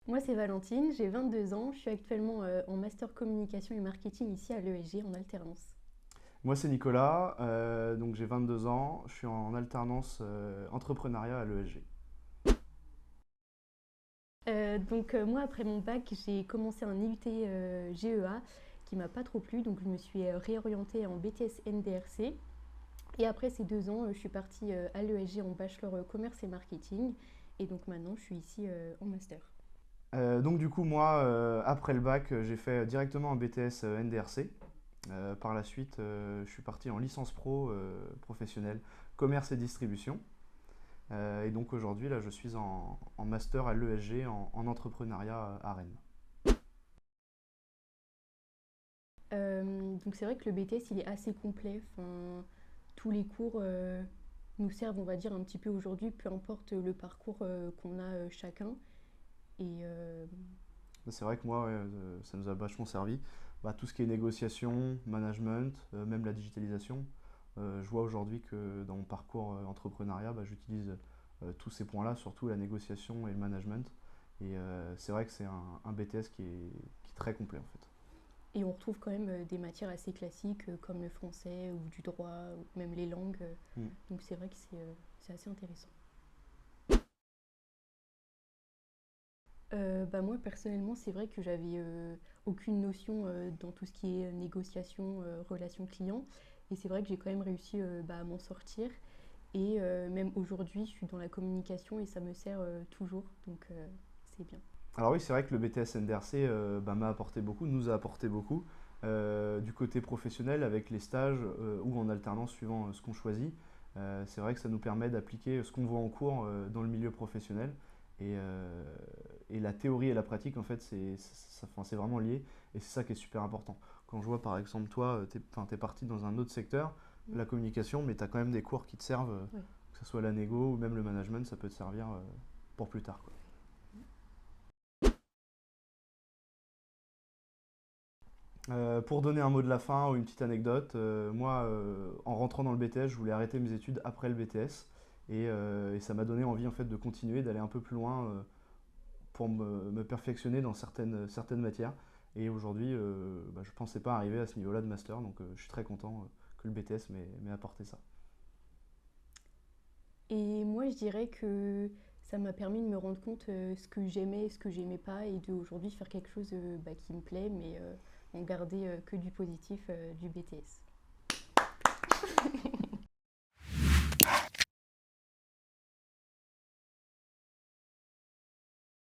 Moi, c'est Valentine, j'ai 22 ans, je suis actuellement en master communication et marketing ici à l'ESG en alternance. Moi, c'est Nicolas, donc j'ai 22 ans, je suis en alternance entrepreneuriat à l'ESG. Moi, après mon bac, j'ai commencé un IUT GEA qui m'a pas trop plu, donc je me suis réorientée en BTS NDRC. Et après ces 2 ans, je suis partie à l'ESG en bachelor commerce et marketing. Et donc maintenant, je suis ici en master. Donc du coup, moi, après le bac, j'ai fait directement un BTS NDRC. Par la suite, je suis parti en licence pro professionnelle commerce et distribution. Et donc aujourd'hui, là, je suis en master à l'ESG en entrepreneuriat à Rennes. Donc c'est vrai que le BTS, il est assez complet. Enfin, tous les cours nous servent, on va dire, un petit peu aujourd'hui, peu importe le parcours qu'on a chacun. Et C'est vrai que moi, ouais, ça nous a vachement servi. Bah, tout ce qui est négociation, management, même la digitalisation. Je vois aujourd'hui que dans mon parcours entrepreneuriat, bah, j'utilise tous ces points-là, surtout la négociation et le management. Et c'est vrai que c'est un BTS qui est très complet en fait. Et on retrouve quand même des matières assez classiques comme le français ou du droit ou même les langues. Mm. Donc c'est vrai que c'est assez intéressant. Moi personnellement c'est vrai que j'avais aucune notion dans tout ce qui est négociation, relation client. Et c'est vrai que j'ai quand même réussi à m'en sortir. Et même aujourd'hui je suis dans la communication et ça me sert toujours. Donc c'est bien. Alors oui, c'est vrai que le BTS NDRC bah, m'a apporté beaucoup, nous a apporté beaucoup. Du côté professionnel, avec les stages ou en alternance suivant ce qu'on choisit, c'est vrai que ça nous permet d'appliquer ce qu'on voit en cours dans le milieu professionnel. Et, euh, et la théorie et la pratique, en fait, enfin, c'est vraiment lié. Et c'est ça qui est super important. Quand je vois, par exemple, toi, t'es parti dans un autre secteur, Mm. la communication, mais tu as quand même des cours qui te servent, Ouais. que ce soit la négo ou même le management, ça peut te servir pour plus tard, quoi. Pour donner un mot de la fin ou une petite anecdote, moi, en rentrant dans le BTS, je voulais arrêter mes études après le BTS et ça m'a donné envie en fait de continuer, d'aller un peu plus loin pour me perfectionner dans certaines matières. Et aujourd'hui, bah, je ne pensais pas arriver à ce niveau-là de master, donc je suis très content que le BTS m'ait apporté ça. Et moi, je dirais que ça m'a permis de me rendre compte ce que j'aimais et ce que j'aimais pas, et d'aujourd'hui faire quelque chose qui me plaît, mais en garder que du positif du BTS.